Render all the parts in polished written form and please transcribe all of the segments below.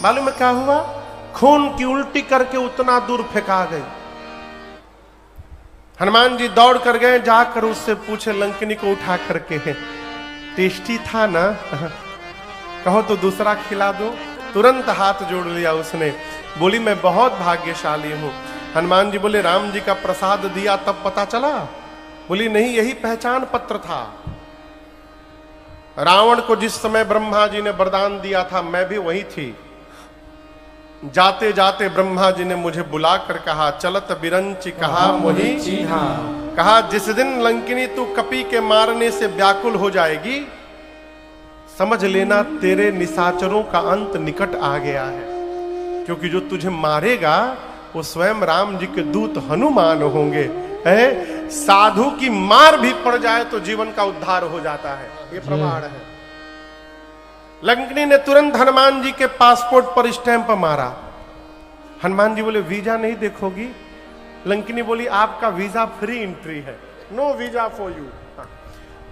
मालूम है क्या हुआ? खून की उल्टी करके उतना दूर फेंका गई। हनुमान जी दौड़ कर गए, जाकर उससे पूछे लंकिनी को उठा करके, टेस्टी था ना? कहो तो दूसरा खिला दो। तुरंत हाथ जोड़ लिया उसने, बोली मैं बहुत भाग्यशाली हूं। हनुमान जी बोले राम जी का प्रसाद दिया तब पता चला? बोली नहीं, यही पहचान पत्र था। रावण को जिस समय ब्रह्मा जी ने वरदान दिया था मैं भी वही थी। जाते जाते ब्रह्मा जी ने मुझे बुलाकर कहा, चलत बिरंची कहा मोही चिन्हा। कहा जिस दिन लंकिनी तू कपि के मारने से व्याकुल हो जाएगी, समझ लेना तेरे निशाचरों का अंत निकट आ गया है, क्योंकि जो तुझे मारेगा वो स्वयं राम जी के दूत हनुमान होंगे। है साधु की मार भी पड़ जाए तो जीवन का उद्धार हो जाता है, ये प्रमाण है। लंकिनी ने तुरंत हनुमान जी के पासपोर्ट पर स्टैंप मारा। हनुमान जी बोले वीजा नहीं देखोगी? लंकिनी बोली आपका वीजा फ्री एंट्री है, नो वीजा फॉर यू।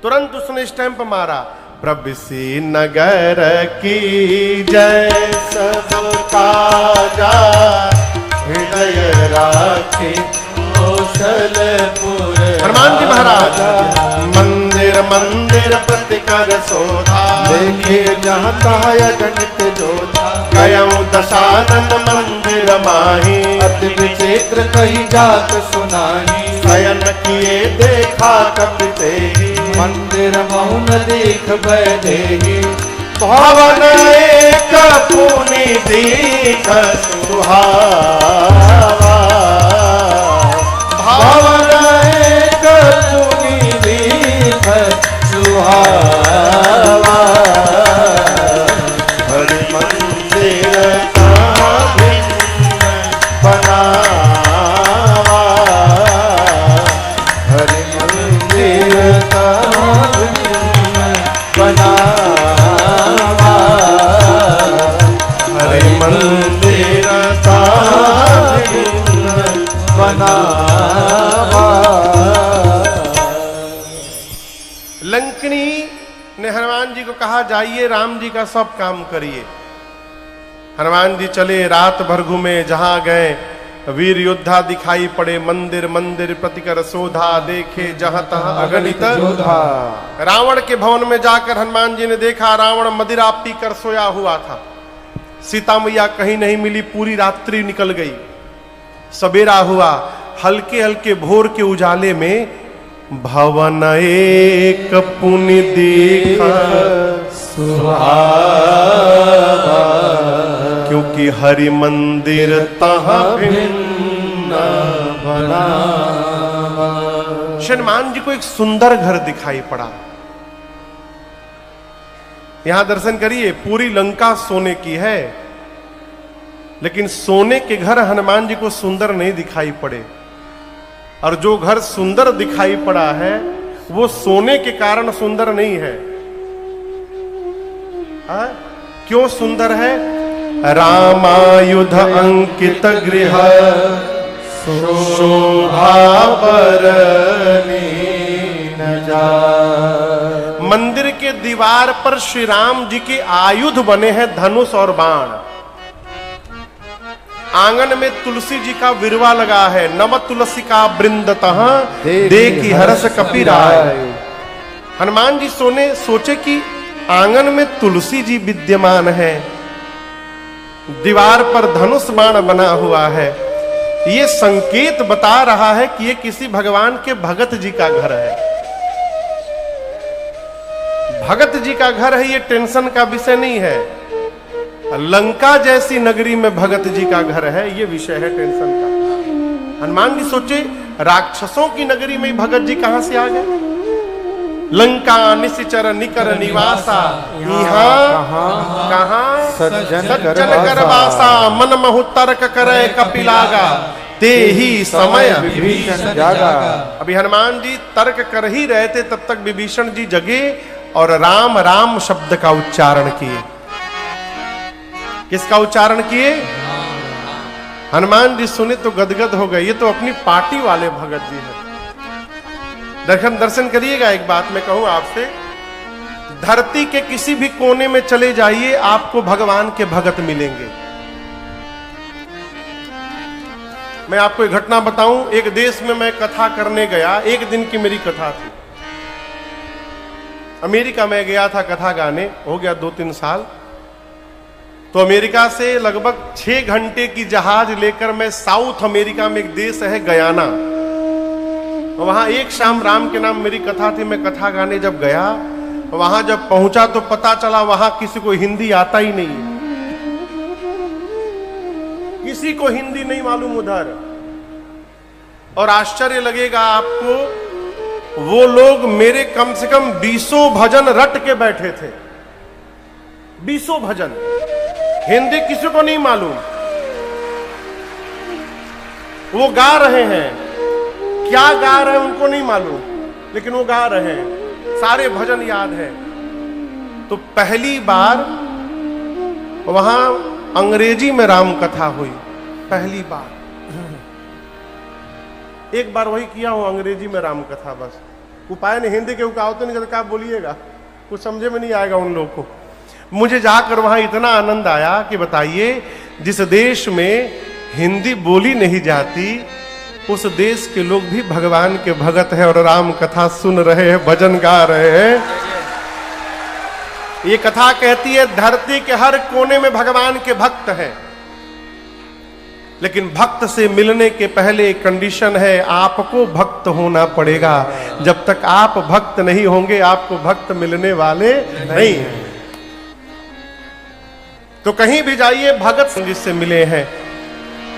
तुरंत उसने स्टैंप मारा। प्रभुसी नगर की जय, सब काजा हृदय राखे कौशलपुर। हनुमान जी महाराज मंदिर मंदिर प्रति कर शोधा, देखे जहाँ तहाँ अगणित जोधा। गयऊ दशानन मंदिर माही, अति विचित्र कही जात सुनाही। शयन किए देखा कपिते, मंदिर मौन देख बैठेगी। भवन एक पुनि दीख सुहावा। भवन एक पुनि दीख सुहावा। हरि मंदिर कहाँ भिन्न बनावा। हरि मंदिर कहाँ भिन्न बनावा। हरि मंदिर कहाँ भिन्न बनावा। लंकिनी ने हनुमान जी को कहा जाइए राम जी का सब काम करिए। हनुमान जी चले, रात भर घूमे, जहां गए वीर योद्धा दिखाई पड़े। मंदिर मंदिर प्रतिकर शोधा, देखे जहां तहां अगणित जोधा। रावण के भवन में जाकर हनुमान जी ने देखा रावण मदिरा पीकर सोया हुआ था। सीता मैया कहीं नहीं मिली, पूरी रात्रि निकल गई। सवेरा हुआ, हल्के हल्के भोर के उजाले में भवन एक पुनि देखा सुहावा। क्योंकि हरि मंदिर तहाँ भिन्न बनावा। हनुमान जी को एक सुंदर घर दिखाई पड़ा। यहां दर्शन करिए, पूरी लंका सोने की है, लेकिन सोने के घर हनुमान जी को सुंदर नहीं दिखाई पड़े। और जो घर सुंदर दिखाई पड़ा है वो सोने के कारण सुंदर नहीं है। क्यों सुंदर है? रामायुध अंकित गृह शोभा बरनी न जाय। मंदिर के दीवार पर श्री राम जी के आयुध बने हैं, धनुष और बाण। आंगन में तुलसी जी का विरवा लगा है, नव तुलसी का वृंद तहां देखी हर्ष कपि राय। हनुमान जी सोचे कि आंगन में तुलसी जी विद्यमान है, दीवार पर धनुष बाण बना हुआ है, ये संकेत बता रहा है कि ये किसी भगवान के भगत जी का घर है। भगत जी का घर है, ये टेंशन का विषय नहीं है। लंका जैसी नगरी में भगत जी का घर है, ये विषय है टेंशन का। हनुमान जी सोचे राक्षसों की नगरी में भगत जी कहां से आ गए? लंका निश्चर निकर निवासा, यहाँ कहां सज्जन कर वासा। मन महु तर्क करे कपिलागा, ते ही समय विभीषण जागा। अभी हनुमान जी तर्क कर ही रहे थे, तब तक विभीषण जी जगे और राम राम शब्द का उच्चारण किए। किसका उच्चारण किए? हनुमान जी सुने तो गदगद हो गए, ये तो अपनी पार्टी वाले भगत जी हैं। दर्शन करिएगा। एक बात मैं कहूं आपसे, धरती के किसी भी कोने में चले जाइए, आपको भगवान के भगत मिलेंगे। मैं आपको एक घटना बताऊं। एक देश में मैं कथा करने गया, एक दिन की मेरी कथा थी। अमेरिका में गया था कथा गाने, हो गया 2-3 साल। तो अमेरिका से लगभग 6 घंटे की जहाज लेकर मैं साउथ अमेरिका में एक देश है गयाना, वहां एक शाम राम के नाम मेरी कथा थी। मैं कथा गाने जब गया, वहां जब पहुंचा तो पता चला वहां किसी को हिंदी आता ही नहीं है, किसी को हिंदी नहीं मालूम उधर। और आश्चर्य लगेगा आपको, वो लोग मेरे कम से कम 20 भजन रट के बैठे थे। 20 भजन, हिंदी किसी को नहीं मालूम। वो गा रहे हैं, क्या गा रहे हैं उनको नहीं मालूम, लेकिन वो गा रहे हैं, सारे भजन याद है। तो पहली बार वहां अंग्रेजी में राम कथा हुई, पहली बार। एक बार वही किया हूं अंग्रेजी में राम कथा, बस उपाय नहीं। हिंदी के उकाव तो नहीं करते, क्या बोलिएगा, कुछ समझे में नहीं आएगा उन लोगों को। मुझे जाकर वहां इतना आनंद आया कि बताइए, जिस देश में हिंदी बोली नहीं जाती, उस देश के लोग भी भगवान के भगत हैं और राम कथा सुन रहे हैं, भजन गा रहे हैं। ये कथा कहती है धरती के हर कोने में भगवान के भक्त हैं, लेकिन भक्त से मिलने के पहले एक कंडीशन है, आपको भक्त होना पड़ेगा। जब तक आप भक्त नहीं होंगे, आपको भक्त मिलने वाले नहीं हैं। तो कहीं भी जाइए, भगत जिससे मिले हैं।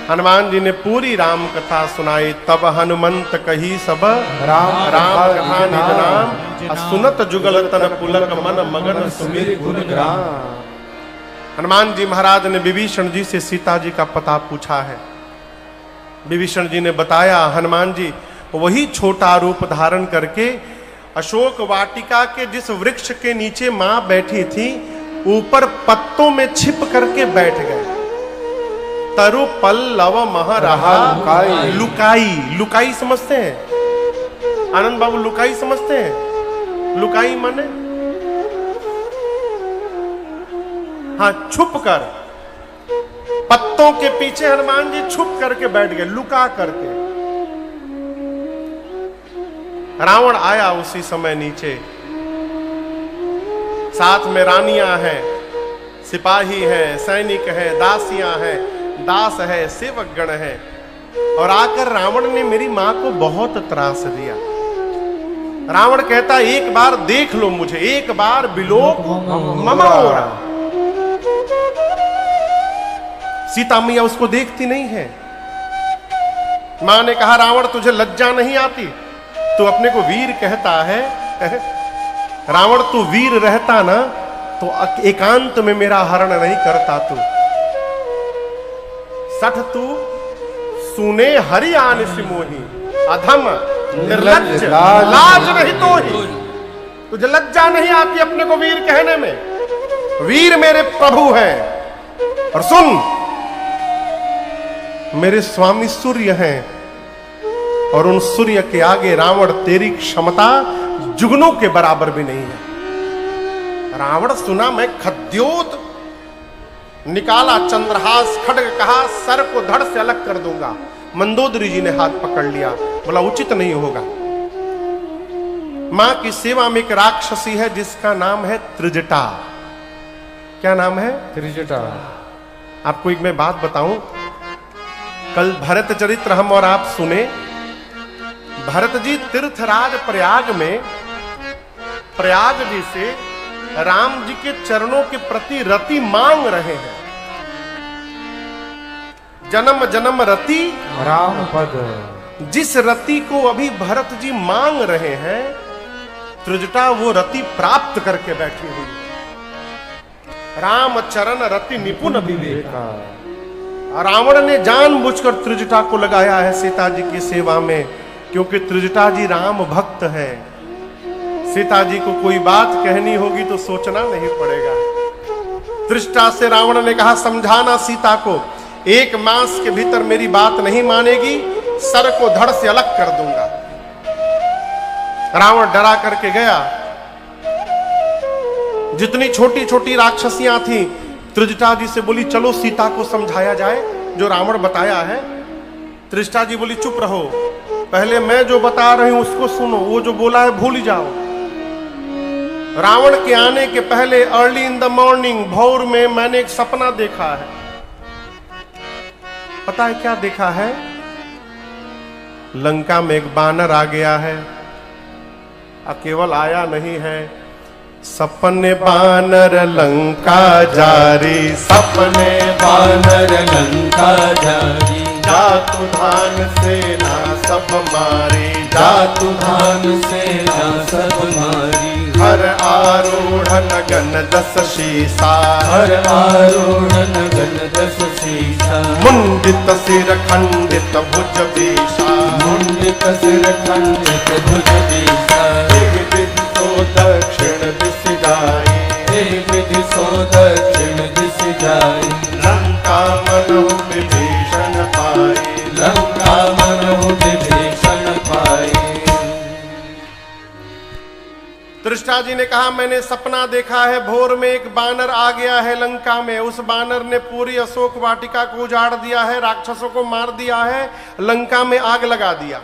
हनुमान जी ने पूरी राम कथा सुनाई। तब हनुमंत कही सब राम राम कथा निज नाम, सुनत जुगल तन पुलक मन मगन सुमिर गुण ग्राम। हनुमान जी महाराज ने विभीषण जी से सीता जी का पता पूछा है। विभीषण जी ने बताया, हनुमान जी वही छोटा रूप धारण करके अशोक वाटिका के जिस वृक्ष के नीचे मां बैठी थी, ऊपर पत्तों में छिप करके बैठ गए। तरु पल्लव मह रहा लुकाई। लुकाई समझते हैं आनंद बाबू? लुकाई समझते हैं? लुकाई माने, हाँ, छुप कर। पत्तों के पीछे हनुमान जी छुप करके बैठ गए, लुका करके। रावण आया उसी समय नीचे, साथ में रानियां हैं, सिपाही हैं, सैनिक हैं, दासियां हैं, दास है, सेवक गण है। और आकर रावण ने मेरी मां को बहुत त्रास दिया। रावण कहता, एक बार देख लो मुझे, एक बार बिलोक मम ओरा। सीता मैया उसको देखती नहीं है। मां ने कहा, रावण तुझे लज्जा नहीं आती? तू अपने को वीर कहता है। रावण तू वीर रहता ना तो एकांत में मेरा हरण नहीं करता तू। सठ तू सुने हरि आन सिमोही, अधम निर्लज्ज लाज नहीं तो ही। तुझे लज्जा नहीं आती अपने को वीर कहने में? वीर मेरे प्रभु हैं। और सुन, मेरे स्वामी सूर्य हैं, और उन सूर्य के आगे रावण तेरी क्षमता जुगनों के बराबर भी नहीं है। रावण सुना, मैं खद्योत निकाला चंद्रहास खड्ग, कहा सर को धड़ से अलग कर दूंगा। मंदोदरी जी ने हाथ पकड़ लिया, बोला उचित नहीं होगा। मां की सेवा में एक राक्षसी है जिसका नाम है त्रिजटा। क्या नाम है? त्रिजटा। आपको एक मैं बात बताऊं, कल भरत चरित्र हम और आप सुने। भरत जी तीर्थराज प्रयाग में प्रयाग जी से राम जी के चरणों के प्रति रति मांग रहे हैं। जन्म जन्म रति राम पद। जिस रति को अभी भरत जी मांग रहे हैं, त्रिजटा वो रति प्राप्त करके बैठी हुई। राम चरण रति निपुण विवेका। रावण ने जानबूझकर त्रिजटा को लगाया है सीता जी की सेवा में, क्योंकि त्रिजटा जी राम भक्त है। सीता जी को कोई बात कहनी होगी तो सोचना नहीं पड़ेगा। त्रिजटा से रावण ने कहा, समझाना सीता को, 1 मास के भीतर मेरी बात नहीं मानेगी, सर को धड़ से अलग कर दूंगा। रावण डरा करके गया। जितनी छोटी छोटी राक्षसियां थी, त्रिजटा जी से बोली चलो सीता को समझाया जाए जो रावण बताया है। त्रिजटा जी बोली चुप रहो, पहले मैं जो बता रही हूं उसको सुनो, वो जो बोला है भूल ही जाओ। रावण के आने के पहले अर्ली इन द मॉर्निंग, भोर में मैंने एक सपना देखा है। पता है क्या देखा है? लंका में एक बानर आ गया है, केवल आया नहीं है, सपने बानर लंका जारी, सपने बानर लंका जारी, जातु धान सेना सब मारी, जातु धान सेना सब मारी, हर आरूढ़ गन दस शीसा, हर आरूढ़ गन दस शीसा, मुंडित सिर खंडित भुज बीसा, मुंडित सिर खंडित भुज बीसा, तो दक्षिण दिश जाई, विधि सो दक्षिण दिश जाई, लंका मनहु विभीषण पाई, लंका मनहु विभीषण पाई। त्रिष्टा जी ने कहा मैंने सपना देखा है, भोर में एक बानर आ गया है लंका में, उस बानर ने पूरी अशोक वाटिका को उजाड़ दिया है, राक्षसों को मार दिया है, लंका में आग लगा दिया।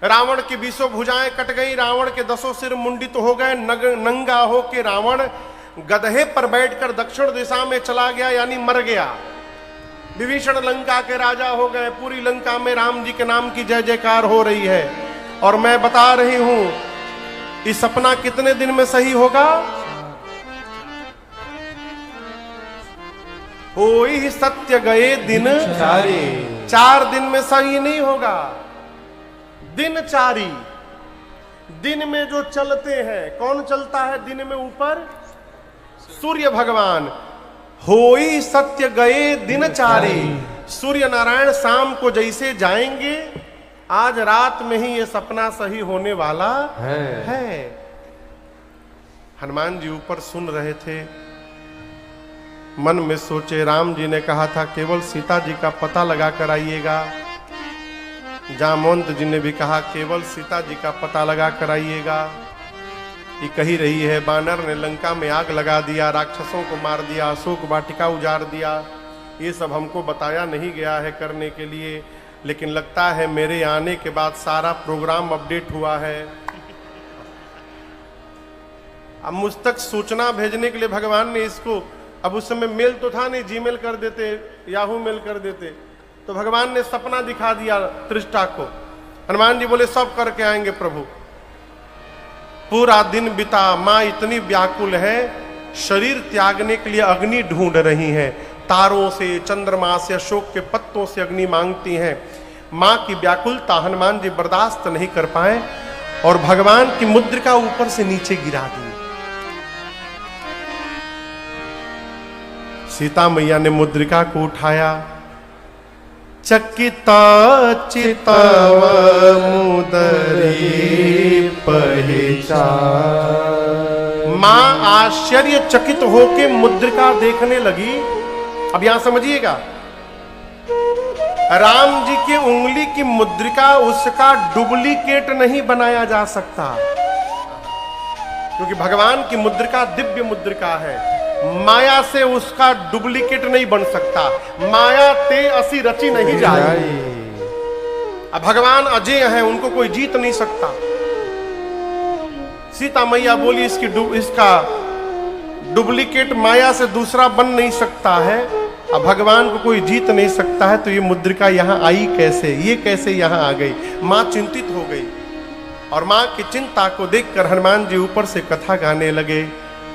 रावण की 20 भुजाएं कट गई, रावण के 10 सिर मुंडित हो गए, नंगा हो के रावण गधे पर बैठकर दक्षिण दिशा में चला गया, यानी मर गया। विभीषण लंका के राजा हो गए, पूरी लंका में राम जी के नाम की जय जयकार हो रही है। और मैं बता रही हूं ये सपना कितने दिन में सही होगा? होई सत्य गए दिन चारी, 4 दिन में सही नहीं होगा। दिनचारी, दिन में जो चलते हैं, कौन चलता है दिन में ऊपर? सूर्य भगवान। होई सत्य गए दिनचारी, सूर्य नारायण शाम को जैसे जाएंगे, आज रात में ही ये सपना सही होने वाला है। हनुमान जी ऊपर सुन रहे थे, मन में सोचे राम जी ने कहा था केवल सीता जी का पता लगा कर आइएगा। जामवंत जी ने भी कहा केवल सीता जी का पता लगा कर आइएगा। ये कही रही है बानर ने लंका में आग लगा दिया, राक्षसों को मार दिया, अशोक वाटिका उजाड़ दिया। ये सब हमको बताया नहीं गया है करने के लिए, लेकिन लगता है मेरे आने के बाद सारा प्रोग्राम अपडेट हुआ है। अब मुझ तक सूचना भेजने के लिए भगवान ने इसको, अब उस समय मेल तो था नहीं, जीमेल कर देते, याहू मेल कर देते, तो भगवान ने सपना दिखा दिया त्रिष्टा को। हनुमान जी बोले सब करके आएंगे प्रभु। पूरा दिन बिता, माँ इतनी व्याकुल है, शरीर त्यागने के लिए अग्नि ढूंढ रही हैं, तारों से, चंद्रमा से, अशोक के पत्तों से अग्नि मांगती हैं। माँ की व्याकुलता हनुमान जी बर्दाश्त नहीं कर पाए और भगवान की मुद्रिका ऊपर से नीचे गिरा दी। सीता मैया ने मुद्रिका को उठाया, चकिता चितव मुदरी पहचान। मां आश्चर्यचकित होके मुद्रिका देखने लगी। अब यहां समझिएगा, राम जी की उंगली की मुद्रिका उसका डुप्लीकेट नहीं बनाया जा सकता, क्योंकि भगवान की मुद्रिका दिव्य मुद्रिका है। माया से उसका डुप्लीकेट नहीं बन सकता, माया ते असी रची नहीं जाए। अब भगवान अजय हैं, उनको कोई जीत नहीं सकता। सीता मैया बोली इसका डुप्लीकेट माया से दूसरा बन नहीं सकता है, अब भगवान को कोई जीत नहीं सकता है, तो ये मुद्रिका यहां आई कैसे, ये कैसे यहां आ गई? मां चिंतित हो गई और मां की चिंता को देखकर हनुमान जी ऊपर से कथा गाने लगे।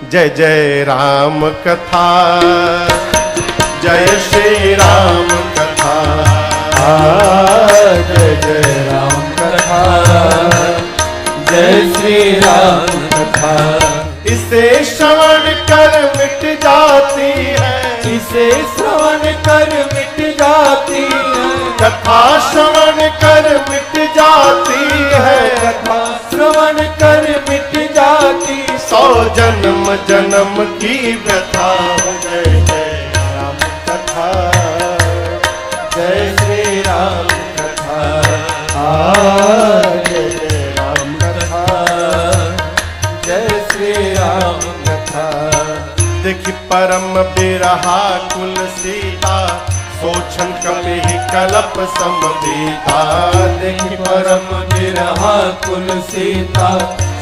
जय जय राम कथा, जय श्री राम कथा, जय जय राम कथा, जय श्री राम कथा। इसे श्रवण कर मिट जाती है, इसे श्रवण कर मिट जाती है, कथा श्रवण कर मिट जाती है, कथा श्रवण कर मिट जाती। 100 जन्म जन्म की व्यथा। जय जय राम कथा, जय श्री राम कथा, जय जय राम कथा, जय श्री राम कथा। बिरहा कुल सीता, सोचन कपि कलप समबीता। देखि परम बिरहा कुल सीता,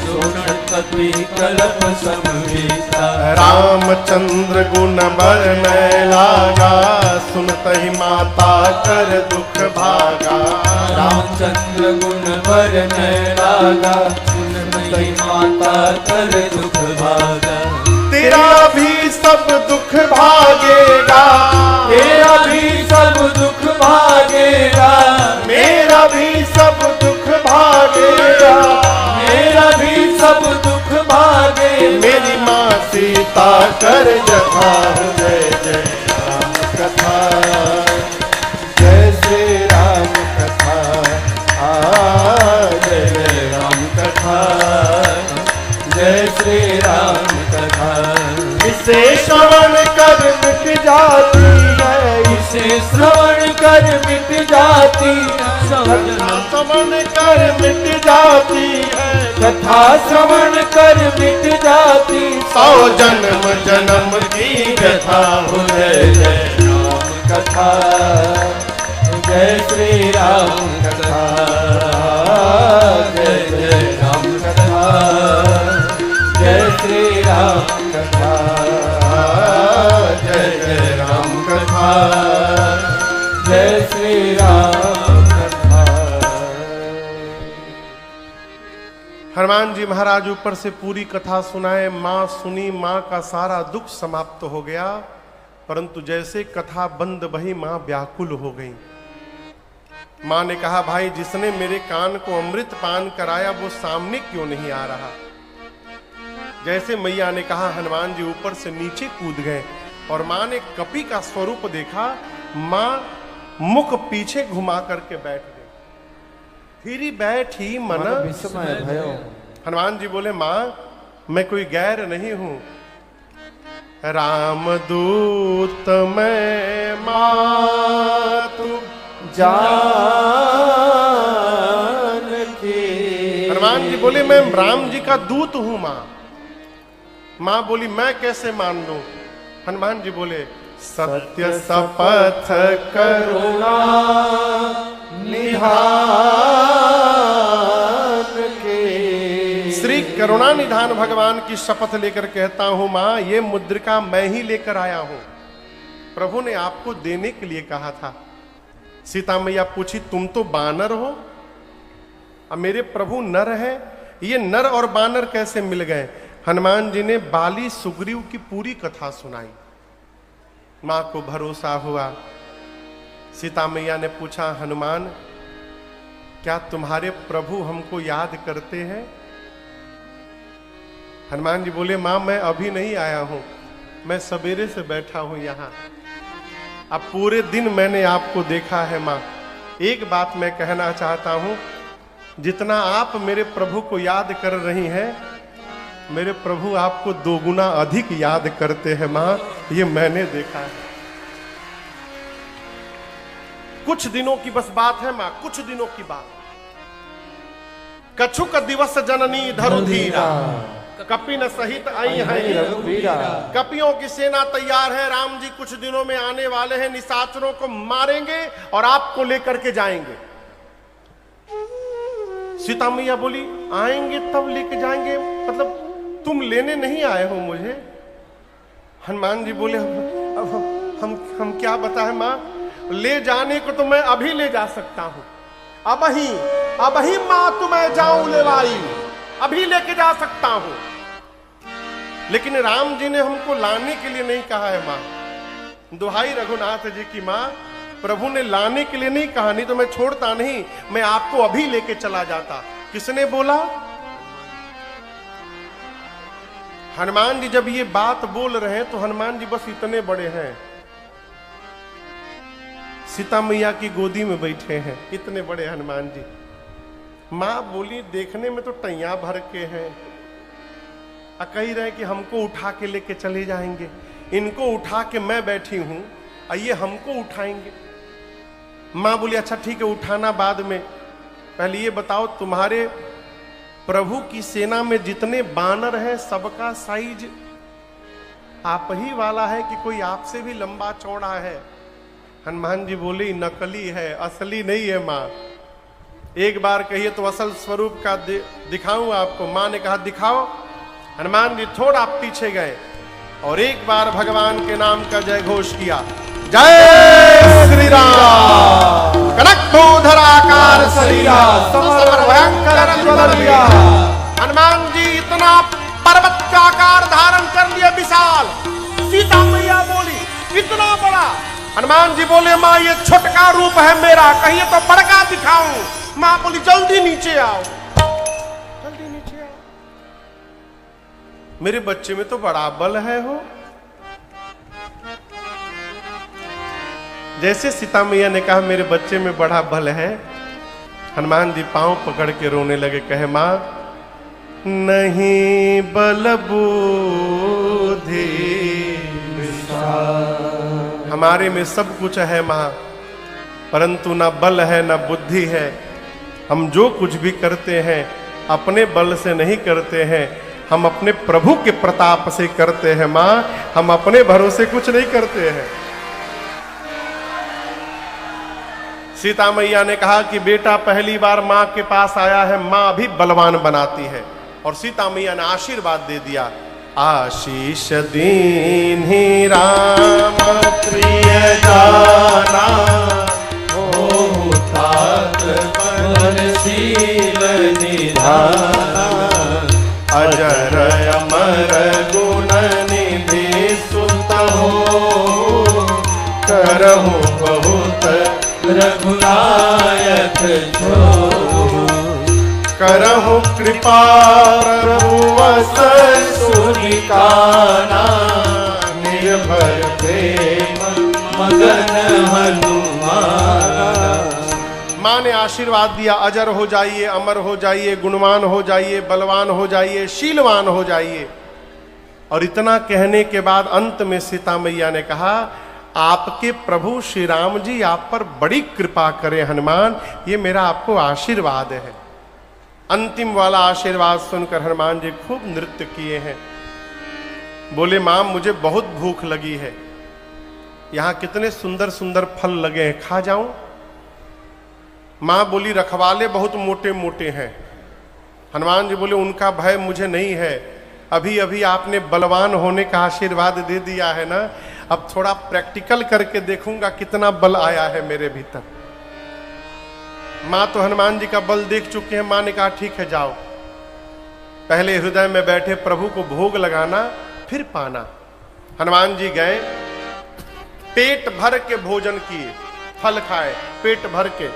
सोचन कपि कलप समबीता। रामचंद्र गुण बरनय लागा, सुनतहि माता कर दुख भागा। रामचंद्र गुण बरनय लागा, सुनतहि माता कर दुख भागा। तेरा भी सब दुख भागेगा, तेरा भी सब दुख भागेगा, मेरा भी सब दुख भागेगा। मेरा भी सब दुख भागेगा। मेरी माँ सीता कर जथा, जय जय राम कथा, जय श्री राम कथा। जय जय राम कथा, जय श्री राम कथा। इसे श्रवण कर मिट जाती है, इसे श्रवण कर मिट जाती श्रवण कर मिट जाती है। कथा श्रवण कर मिट जाती। 100 जन्म जन्म की कथा हो। जय जय राम कथा, जय श्री राम कथा, जय जय राम कथा, जय श्री राम कथा, जय जय राम कथा, जय श्री राम कथा। हनुमान जी महाराज ऊपर से पूरी कथा सुनाए। माँ सुनी, माँ का सारा दुख समाप्त हो गया। परंतु जैसे कथा बंद वही माँ व्याकुल हो गई। माँ ने कहा, भाई जिसने मेरे कान को अमृत पान कराया वो सामने क्यों नहीं आ रहा। जैसे मैया ने कहा, हनुमान जी ऊपर से नीचे कूद गए और माँ ने कपि का स्वरूप देखा। माँ मुख पीछे घुमा करके बैठ गई। फिर बैठी मन विस्मय भयो। हनुमान जी बोले, माँ मैं कोई गैर नहीं हूं, रामदूत मैं मातु जान के। हनुमान जी बोले, मैं राम जी का दूत हूं माँ। माँ बोली, मैं कैसे मान लूं। हनुमान जी बोले, सत्य शपथ करुणा निधान के। श्री करुणा निधान भगवान की शपथ लेकर कहता हूं माँ, ये मुद्रिका मैं ही लेकर आया हूं। प्रभु ने आपको देने के लिए कहा था। सीता मैया पूछी, तुम तो बानर हो, अब मेरे प्रभु नर है, ये नर और बानर कैसे मिल गए। हनुमान जी ने बाली सुग्रीव की पूरी कथा सुनाई। मां को भरोसा हुआ। सीता मैया ने पूछा, हनुमान क्या तुम्हारे प्रभु हमको याद करते हैं। हनुमान जी बोले, मां मैं अभी नहीं आया हूं, मैं सवेरे से बैठा हूं यहां। अब पूरे दिन मैंने आपको देखा है मां। एक बात मैं कहना चाहता हूं, जितना आप मेरे प्रभु को याद कर रही हैं, मेरे प्रभु आपको 2 गुना अधिक याद करते हैं मां, ये मैंने देखा है। कुछ दिनों की बस बात है मां, कुछ दिनों की बात। कछुक दिवस जननी धरुधीरा, कपिन सहित आई है। कपियों की सेना तैयार है, राम जी कुछ दिनों में आने वाले हैं, निशाचरों को मारेंगे और आपको लेकर के जाएंगे। सीता मैया बोली, आएंगे तब लेके जाएंगे, मतलब तुम लेने नहीं आए हो मुझे। हनुमान जी बोले, अब हम क्या बताएं मां, ले जाने को तो मैं अभी ले जा सकता हूं, अब ही मां तुम्हें जाऊं लेवाई, अभी लेके जा सकता हूं। लेकिन राम जी ने हमको लाने के लिए नहीं कहा है मां। दुहाई रघुनाथ जी की मां, प्रभु ने लाने के लिए नहीं कहा, नहीं तो मैं छोड़ता नहीं, मैं आपको अभी लेके चला जाता। किसने बोला। हनुमान जी जब ये बात बोल रहे हैं तो हनुमान जी बस इतने बड़े हैं, सीता मैया की गोदी में बैठे हैं, इतने बड़े हनुमान जी। मां बोली, देखने में तो टैया भर के हैं, कह रहे कि हमको उठा के लेके चले जाएंगे, इनको उठा के मैं बैठी हूं, ये हमको उठाएंगे। मां बोली, अच्छा ठीक है, उठाना बाद में, पहले ये बताओ तुम्हारे प्रभु की सेना में जितने बानर हैं सबका साइज आप ही वाला है कि कोई आपसे भी लंबा चौड़ा है? हनुमान जी बोले नकली है, असली नहीं है माँ। एक बार कहिए तो असल स्वरूप का दिखाऊं आपको। माँ ने कहा दिखाओ। हनुमान जी थोड़ा पीछे गए और एक बार भगवान के नाम का जय घोष किया, जय श्री राम। कनकभूधर आकार शरीरा समर भयंकर ज्वलनिया। हनुमान जी इतना पर्वत का आकार धारण कर लिया विशाल। सीता मैया बोली इतना बड़ा। हनुमान जी बोले माँ ये छोटका रूप है मेरा, कहिए तो बड़का दिखाऊं। माँ बोली जल्दी नीचे आओ, जल्दी नीचे आओ। मेरे बच्चे में तो बड़ा बल है हो। जैसे सीता मैया ने कहा मेरे बच्चे में बड़ा बल है, हनुमान जी पांव पकड़ के रोने लगे। कहे माँ नहीं बल बुद्धि हमारे में सब कुछ है माँ, परंतु ना बल है ना बुद्धि है। हम जो कुछ भी करते हैं अपने बल से नहीं करते हैं, हम अपने प्रभु के प्रताप से करते हैं माँ। हम अपने भरोसे कुछ नहीं करते हैं। सीता मैया ने कहा कि बेटा पहली बार माँ के पास आया है, माँ भी बलवान बनाती है। और सीता मैया ने आशीर्वाद दे दिया, आशीष दीन्हि राम प्रिय जाना, हो तात परशील निधाना, अजर अमर गुण निधि सुत हो, करहु बहुत रघुनायक जो, करहु कृपा प्रभु सुनिकाना, निर्भय प्रेम मगन हनुमाना। माँ ने आशीर्वाद दिया, अजर हो जाइए, अमर हो जाइए, गुणवान हो जाइए, बलवान हो जाइए, शीलवान हो जाइए। और इतना कहने के बाद अंत में सीता मैया ने कहा आपके प्रभु श्री राम जी आप पर बड़ी कृपा करें हनुमान, ये मेरा आपको आशीर्वाद है। अंतिम वाला आशीर्वाद सुनकर हनुमान जी खूब नृत्य किए हैं। बोले मां मुझे बहुत भूख लगी है, यहां कितने सुंदर सुंदर फल लगे हैं, खा जाऊं? मां बोली रखवाले बहुत मोटे मोटे हैं। हनुमान जी बोले उनका भय मुझे नहीं है, अभी अभी आपने बलवान होने का आशीर्वाद दे दिया है ना, अब थोड़ा प्रैक्टिकल करके देखूंगा कितना बल आया है मेरे भीतर। मां तो हनुमान जी का बल देख चुके हैं। मां ने कहा ठीक है जाओ, पहले हृदय में बैठे प्रभु को भोग लगाना फिर पाना। हनुमान जी गए, पेट भर के भोजन किए, फल खाए पेट भर के।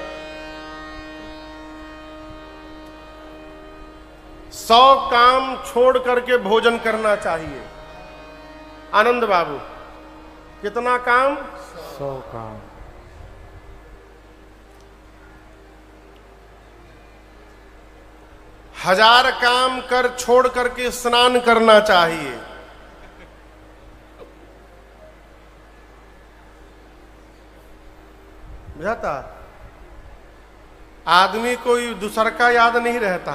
100 काम छोड़ करके भोजन करना चाहिए। आनंद बाबू कितना काम? 100 काम। 1000 काम कर छोड़ करके स्नान करना चाहिए। बुझाता? आदमी कोई दूसर का याद नहीं रहता,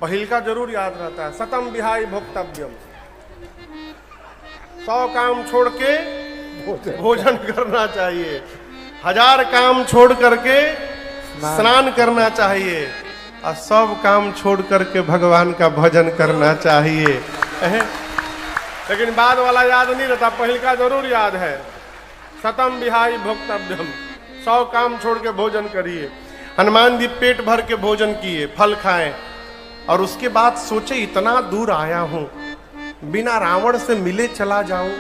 पहिल का जरूर याद रहता है। सतम विहाय भोक्तव्यम, 100 काम छोड़ के भोजन करना चाहिए, 1000 काम छोड़ करके स्नान करना चाहिए, और सब काम छोड़ करके भगवान का भजन करना चाहिए। लेकिन बाद वाला याद नहीं रहता, पहिल का जरूर याद है। सतम विहाय भोक्तव्यम, 100 काम छोड़ के भोजन करिए। हनुमान जी पेट भर के भोजन किए, फल खाए, और उसके बाद सोचे इतना दूर आया हूं, बिना रावण से मिले चला जाऊं।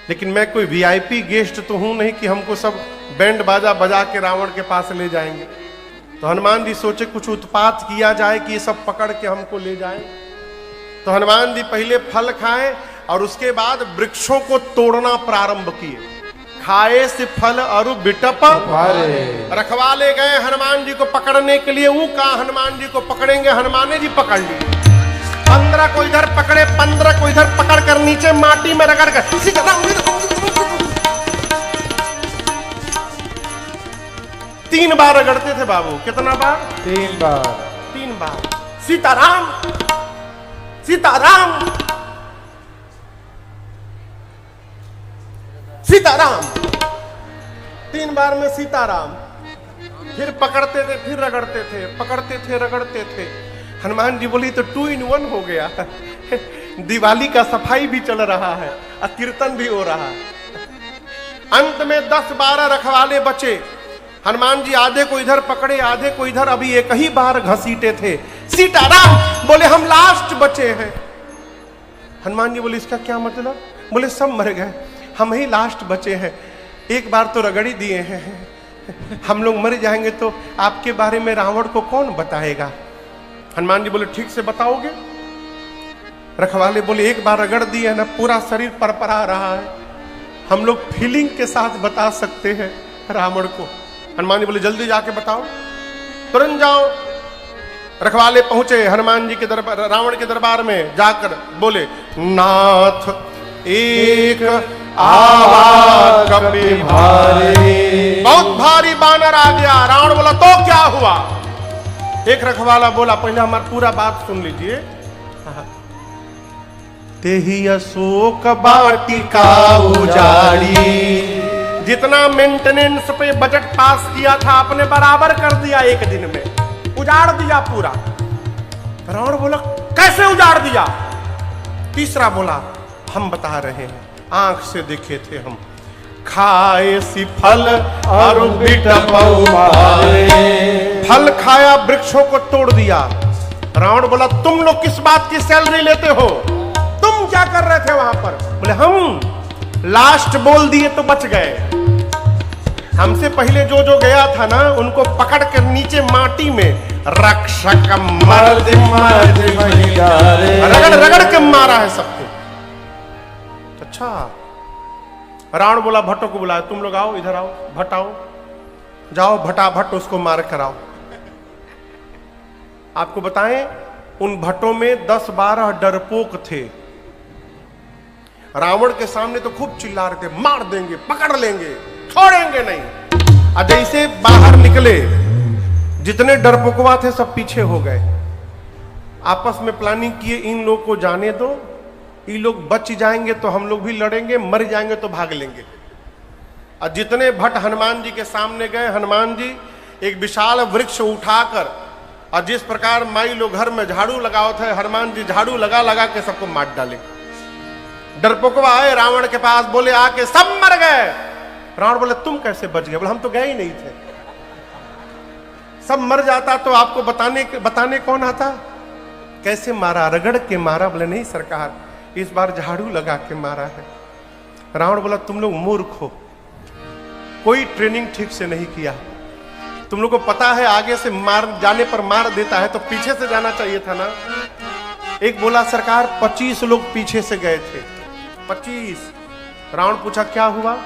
लेकिन मैं कोई वीआईपी गेस्ट तो हूं नहीं कि हमको सब बैंड बाजा बजा के रावण के पास ले जाएंगे। तो हनुमान जी सोचे कुछ उत्पात किया जाए कि ये सब पकड़ के हमको ले जाए। तो हनुमान जी पहले फल खाए और उसके बाद वृक्षों को तोड़ना प्रारंभ किए। खाए से फल और बिटप रखवाले गए हनुमान जी को पकड़ने के लिए। वो कहा हनुमान जी को पकड़ेंगे, हनुमान जी पकड़ लिए। 15 को इधर पकड़े, 15 को इधर पकड़ कर नीचे माटी में रगड़ कर 3 बार रगड़ते थे बाबू। कितना बार? 3 बार। 3 बार। सीताराम सीताराम सीताराम, 3 बार में सीताराम, फिर पकड़ते थे फिर रगड़ते थे, पकड़ते थे रगड़ते थे। हनुमान जी बोली तो 2 in 1 हो गया। दिवाली का सफाई भी चल रहा है और कीर्तन भी हो रहा है। अंत में 10-12 रखवाले बचे। हनुमान जी आधे को इधर पकड़े आधे को इधर, अभी एक ही बार घसीटे थे। सीताराम बोले हम लास्ट बचे हैं। हनुमान जी बोले इसका क्या मतलब? बोले सब मर गए, हम ही लास्ट बचे हैं। एक बार तो रगड़ी दिए हैं, हम लोग मर जाएंगे तो आपके बारे में रावण को कौन बताएगा? हनुमान जी बोले ठीक से बताओगे? रखवाले बोले एक बार रगड़ दिए ना, पूरा शरीर परपरा रहा है, हम लोग फीलिंग के साथ बता सकते हैं रावण को। हनुमान जी बोले जल्दी जाके बताओ, तुरंत जाओ। रखवाले पहुंचे हनुमान जी के दरबार, रावण के दरबार में जाकर बोले नाथ एक आवा कपि भारी। बहुत भारी बानर आ गया। रावण बोला तो क्या हुआ? एक रखवाला बोला पहले हमारी पूरा बात सुन लीजिए। तेही अशोक वाटिका उजाड़ी, जितना मेंटेनेंस पे बजट पास किया था अपने बराबर कर दिया, एक दिन में उजाड़ दिया पूरा। रावण बोला कैसे उजाड़ दिया? तीसरा बोला हम बता रहे हैं, आंख से देखे थे हम, खाए सी फल और फल खाया, वृक्षों को तोड़ दिया। रावण बोला तुम लोग किस बात की सैलरी लेते हो? तुम क्या कर रहे थे वहां पर? बोले हम लास्ट बोल दिए तो बच गए, हमसे पहले जो जो गया था ना उनको पकड़ कर नीचे माटी में रक्षक मर्द रगड़ रगड़ के मारा है सबको। अच्छा, रावण बोला भट्टों को बुलाया, तुम लोग आओ इधर आओ, भट्ट आओ, जाओ भट्टाभट उसको मार कर आओ। आपको बताएं उन भट्टों में 10-12 डरपोक थे। रावण के सामने तो खूब चिल्ला रहे थे मार देंगे, पकड़ लेंगे, छोड़ेंगे नहीं। और जैसे बाहर निकले जितने डरपोकवा थे सब पीछे हो गए। आपस में प्लानिंग किए इन लोग को जाने दो, ये लोग बच जाएंगे तो हम लोग भी लड़ेंगे, मर जाएंगे तो भाग लेंगे। और जितने भट्ट हनुमान जी के सामने गए, हनुमान जी एक विशाल वृक्ष उठाकर, और जिस प्रकार माई लोग घर में झाड़ू लगाओ थे, हनुमान जी झाड़ू लगा लगा के सबको मार डाले। डरपोकवा आए रावण के पास, बोले आके सब मर गए। रावण बोले तुम कैसे बच गए? बोले हम तो गए ही नहीं थे, सब मर जाता तो आपको बताने कौन आता? कैसे मारा? रगड़ के मारा। बोले नहीं सरकार, इस बार झाड़ू लगा के मारा है। रावण बोला तुम लोग मूर्ख हो, कोई ट्रेनिंग ठीक से नहीं किया। तुम लोग को पता है आगे से मार जाने पर मार देता है तो पीछे से जाना चाहिए था ना। एक बोला सरकार 25 लोग पीछे से गए थे, 25। रावण पूछा क्या हुआ?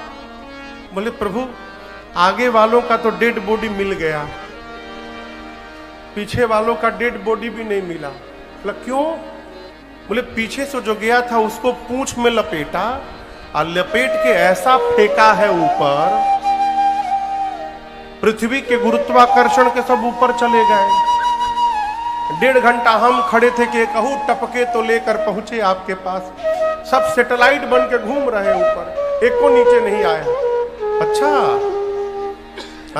बोले प्रभु आगे वालों का तो डेड बॉडी मिल गया, पीछे वालों का डेड बॉडी भी नहीं मिला। बोला क्यों? बोले पीछे से जो गया था उसको पूंछ में लपेटा और लपेट के ऐसा फेंका है ऊपर, पृथ्वी के गुरुत्वाकर्षण के सब ऊपर चले गए। 1.5 घंटा हम खड़े थे कि कहूं टपके तो लेकर पहुंचे आपके पास। सब सैटेलाइट बन के घूम रहे ऊपर, एक को नीचे नहीं आया। अच्छा,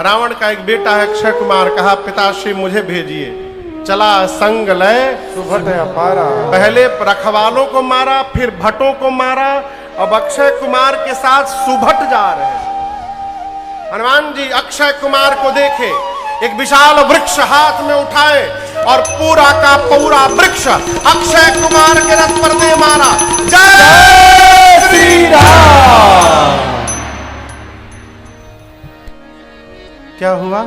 रावण का एक बेटा है अक्षय कुमार, कहा पिताश्री मुझे भेजिए। चला संग लय सुभट अपारा, पहले रखवालों को मारा, फिर भट्टों को मारा, अब अक्षय कुमार के साथ सुभट जा रहे हैं। हनुमान जी अक्षय कुमार को देखे, एक विशाल वृक्ष हाथ में उठाए और पूरा का पूरा वृक्ष अक्षय कुमार के रथ पर दे मारा। जय श्री राम। क्या हुआ?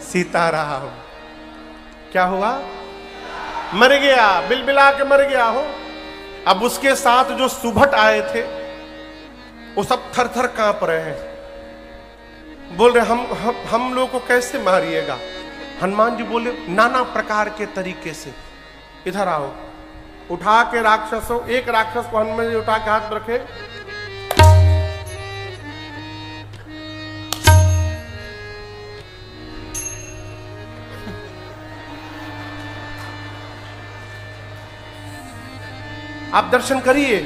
सीताराम। क्या हुआ? मर गया, बिलबिला के मर गया हो। अब उसके साथ जो सुभट आए थे वो सब थर थर कांप रहे हैं, बोल रहे हम लोग को कैसे मारिएगा? हनुमान जी बोले नाना प्रकार के तरीके से। इधर आओ। उठा के राक्षसों, एक राक्षस को हनुमान जी उठा के हाथ में रखे, आप दर्शन करिए,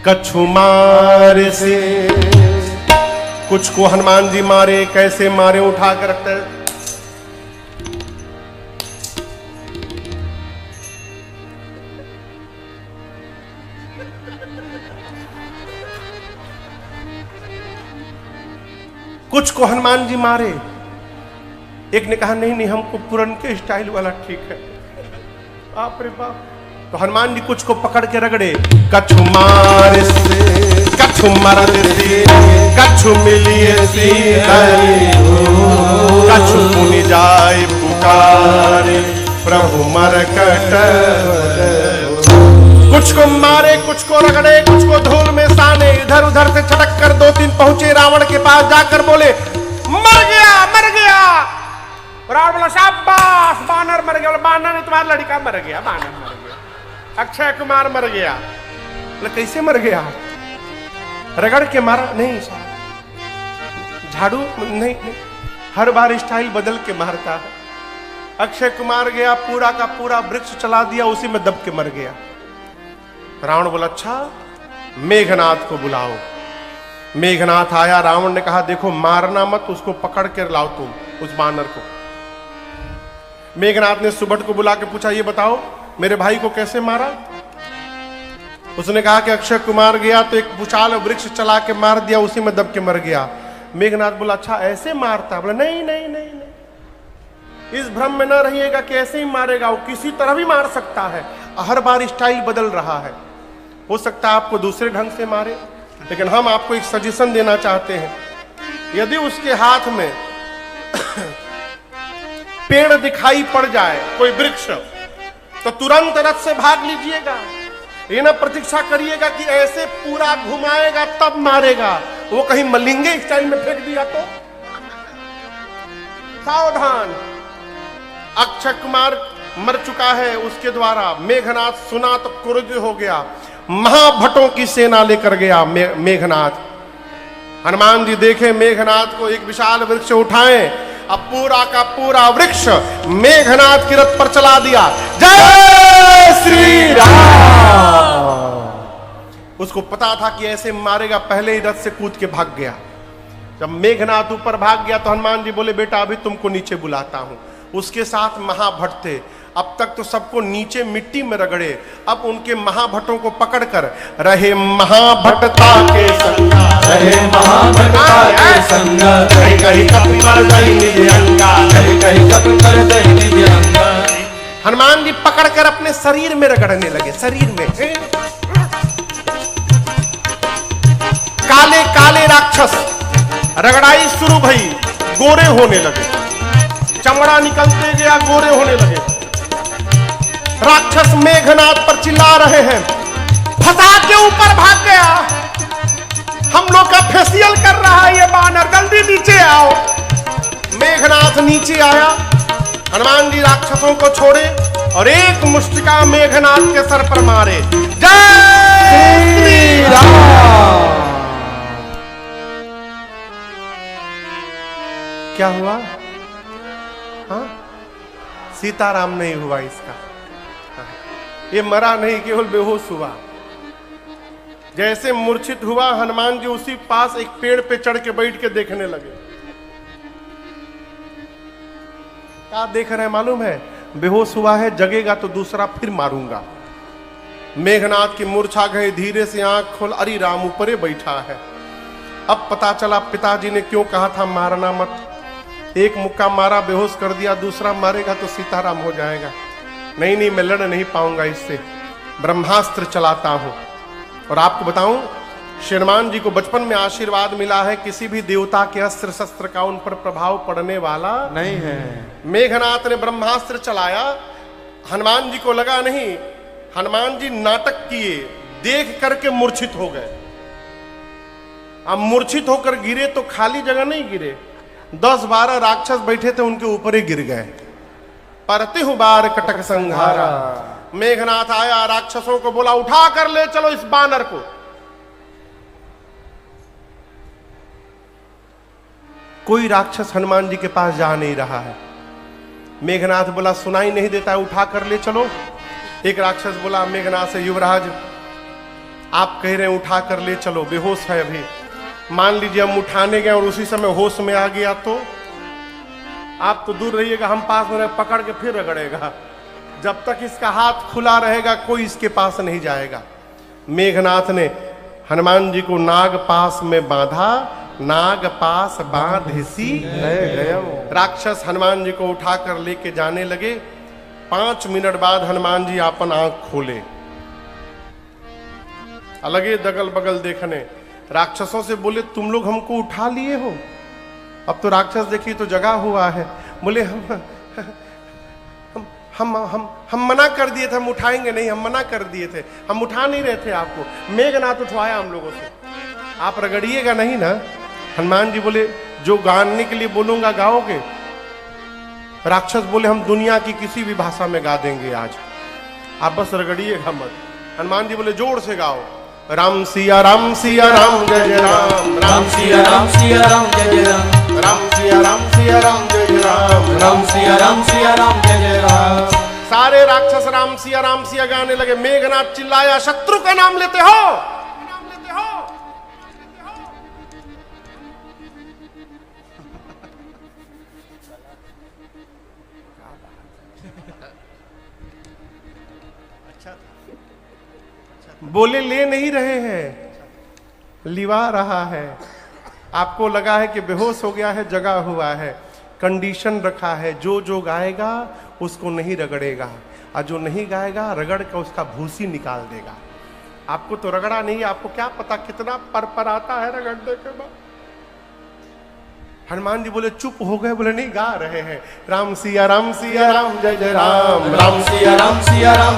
कछु मार से। कुछ को हनुमान जी मारे, कैसे मारे उठा कर रखते हैं। कुछ को हनुमान जी मारे। एक ने कहा नहीं नहीं हमको पुरन के स्टाइल वाला ठीक है। बाप रे बाप। तो हनुमान जी कुछ को पकड़ के रगड़े। कछु मार से कछु मरद से कछु मिलिए सीधे कछु पुनि जाए पुकारे प्रभु मरकट। कुछ को मारे, कुछ को रगड़े, कुछ को धूल में साने। इधर उधर से छटक कर 2-3 पहुंचे रावण के पास, जाकर बोले मर गया मर गया। रावण बोला शाबाश बानर मर गया। बानर ने तुम्हारा लड़का मर गया, बानर मर गया, अक्षय कुमार मर गया। बोले कैसे मर गया? रगड़ के मारा? नहीं साहब, झाड़ू नहीं, हर बार स्टाइल बदल के मारता है। अक्षय कुमार गया, पूरा का पूरा वृक्ष चला दिया, उसी में दब के मर गया। रावण बोला अच्छा मेघनाथ को बुलाओ। मेघनाथ आया। रावण ने कहा देखो मारना मत, उसको पकड़ कर लाओ तुम उस बानर को। मेघनाथ ने सुबट को बुला के पूछा ये बताओ मेरे भाई को कैसे मारा? उसने कहा कि अक्षय कुमार गया तो एक विशाल वृक्ष चला के मार दिया, उसी में दब के मर गया। मेघनाथ बोला अच्छा ऐसे मारता? बोला नहीं नहीं नहीं नहीं, इस भ्रम में न रहिएगा कि ऐसे ही मारेगा, वो किसी तरह भी मार सकता है, हर बार स्टाइल बदल रहा है। हो सकता है आपको दूसरे ढंग से मारे, लेकिन हम आपको एक सजेशन देना चाहते हैं। यदि उसके हाथ में पेड़ दिखाई पड़ जाए, कोई वृक्ष, तो तुरंत रथ से भाग लीजिएगा। ये ना प्रतीक्षा करिएगा कि ऐसे पूरा घुमाएगा तब मारेगा, वो कहीं मलिंगे स्टाइल में फेंक दिया तो सावधान। अक्षय कुमार मर चुका है उसके द्वारा। मेघनाथ सुना तो क्रुद्ध हो गया, महाभटों की सेना लेकर गया मेघनाथ। हनुमान जी देखे मेघनाथ को, एक विशाल वृक्ष उठाए, अब पूरा का पूरा वृक्ष मेघनाथ के रथ पर चला दिया। जय श्री राम। उसको पता था कि ऐसे मारेगा, पहले ही रथ से कूद के भाग गया। जब मेघनाथ ऊपर भाग गया तो हनुमान जी बोले बेटा अभी तुमको नीचे बुलाता हूं। उसके साथ महाभट थे, अब तक तो सबको नीचे मिट्टी में रगड़े, अब उनके महाभटों को पकड़कर रहे महाभटता के संग, रहे महाभटता के संग, कहीं कहीं कपि मर गई निज अंगा, कहीं कहीं कपि मर गई निज अंगा। हनुमान जी पकड़कर अपने शरीर में रगड़ने लगे, शरीर में। काले काले राक्षस रगड़ाई शुरू भई, गोरे होने लगे, चमड़ा निकलते गया, गोरे होने लगे। राक्षस मेघनाथ पर चिल्ला रहे हैं, फंसा के ऊपर भाग गया, हम लोग का फेशियल कर रहा है ये बानर, जल्दी नीचे आओ। मेघनाथ नीचे आया, हनुमान जी राक्षसों को छोड़े और एक मुष्टिका मेघनाथ के सर पर मारे। जय श्री राम। क्या हुआ? हाँ, सीताराम नहीं हुआ इसका, ये मरा नहीं, केवल बेहोश हुआ। जैसे मूर्छित हुआ, हनुमान जी उसी पास एक पेड़ पे चढ़ के बैठ के देखने लगे। क्या देख रहे हैं मालूम है? बेहोश हुआ है, जगेगा तो दूसरा फिर मारूंगा। मेघनाथ की मूर्छा गई, धीरे से आंख खोल, अरे राम ऊपरे बैठा है। अब पता चला पिताजी ने क्यों कहा था मारना मत। एक मुक्का मारा, बेहोश कर दिया, दूसरा मारेगा तो सीताराम हो जाएगा। नहीं नहीं, मैं लड़ नहीं पाऊंगा इससे, ब्रह्मास्त्र चलाता हूं। और आपको बताऊं, श्रीमान जी को बचपन में आशीर्वाद मिला है, किसी भी देवता के अस्त्र शस्त्र का उन पर प्रभाव पड़ने वाला नहीं है। मेघनाथ ने ब्रह्मास्त्र चलाया, हनुमान जी को लगा नहीं। हनुमान जी नाटक किए, देख करके मूर्छित हो गए। अब मूर्छित होकर गिरे तो खाली जगह नहीं गिरे, 10-12 राक्षस बैठे थे उनके ऊपर ही गिर गए। परतिहु बार कटक संहारा। मेघनाथ आया, राक्षसों को बोला उठा कर ले चलो इस बानर को। कोई राक्षस हनुमान जी के पास जा नहीं रहा है। मेघनाथ बोला सुनाई नहीं देता है, उठा कर ले चलो। एक राक्षस बोला मेघनाथ से, युवराज आप कह रहे हैं उठा कर ले चलो, बेहोश है अभी। मान लीजिए हम उठाने गए और उसी समय होश में आ गया तो आप तो दूर रहिएगा, हम पास में पकड़ के फिर रगड़ेगा। जब तक इसका हाथ खुला रहेगा कोई इसके पास नहीं जाएगा। मेघनाथ ने हनुमान जी को नाग पास में बांधा, नाग पास बांधसी गया। राक्षस हनुमान जी को उठाकर लेके जाने लगे। 5 मिनट बाद हनुमान जी अपन आंख खोले, अलगे दगल बगल देखने। राक्षसों से बोले तुम लोग हमको उठा लिए हो? अब तो राक्षस देखिए तो जगा हुआ है। बोले हम मना कर दिए थे, हम उठाएंगे नहीं, हम मना कर दिए थे, हम उठा नहीं रहे थे आपको। मेघनाथ उठवाया हम लोगों से, आप रगड़िएगा नहीं ना। हनुमान जी बोले जो गाने के लिए बोलूंगा गाओगे? राक्षस बोले हम दुनिया की किसी भी भाषा में गा देंगे आज, आप बस रगड़िएगा मत। हनुमान जी बोले जोर से गाओ, राम सिया राम सिया राम जय जय राम, राम सिया राम सिया राम जय जय राम, राम सिया राम सिया राम जय जय राम, राम सिया राम सिया राम जय जय राम। सारे राक्षस राम सिया गाने लगे। मेघनाथ चिल्लाया शत्रु का नाम लेते हो, नाम लेते हो। बोले ले नहीं रहे हैं, लिवा रहा है। आपको लगा है कि बेहोश हो गया है, जगा हुआ है। कंडीशन रखा है, जो जो गाएगा उसको नहीं रगड़ेगा, और जो नहीं गाएगा रगड़ कर उसका भूसी निकाल देगा। आपको तो रगड़ा नहीं, आपको क्या पता कितना पर आता है रगड़ने के बाद। हनुमान जी बोले चुप हो गए, बोले नहीं गा रहे हैं, राम सिया राम जय जय राम, राम सिया राम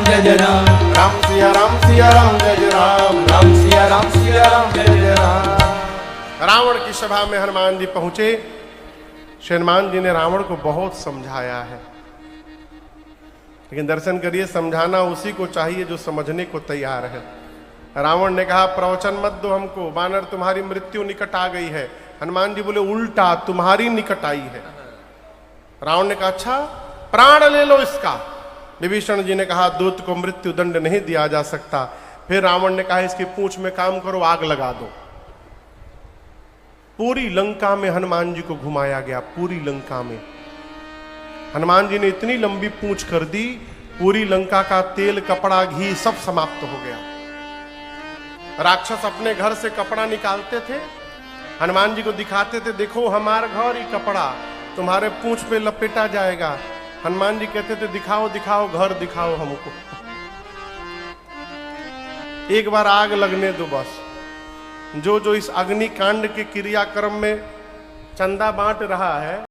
जय जय राम, राम सिया राम जय जय राम, राम सिया राम जय जय राम। रावण की सभा में हनुमान जी पहुंचे। श्री हनुमान जी ने रावण को बहुत समझाया है, लेकिन दर्शन करिए समझाना उसी को चाहिए जो समझने को तैयार है। रावण ने कहा प्रवचन मत दो हमको, बानर तुम्हारी मृत्यु निकट आ गई है। हनुमान जी बोले उल्टा तुम्हारी निकट आई है। रावण ने कहा अच्छा प्राण ले लो इसका। विभीषण जी ने कहा दूत को मृत्यु दंड नहीं दिया जा सकता। फिर रावण ने कहा इसकी पूंछ में काम करो, आग लगा दो। पूरी लंका में हनुमान जी को घुमाया गया, पूरी लंका में। हनुमान जी ने इतनी लंबी पूंछ कर दी, पूरी लंका का तेल कपड़ा घी सब समाप्त हो गया। राक्षस अपने घर से कपड़ा निकालते थे, हनुमान जी को दिखाते थे, देखो हमारा घर ही कपड़ा तुम्हारे पूंछ पे लपेटा जाएगा। हनुमान जी कहते थे दिखाओ दिखाओ घर दिखाओ हमको, एक बार आग लगने दो बस। जो जो इस अग्निकांड के क्रियाक्रम में चंदा बांट रहा है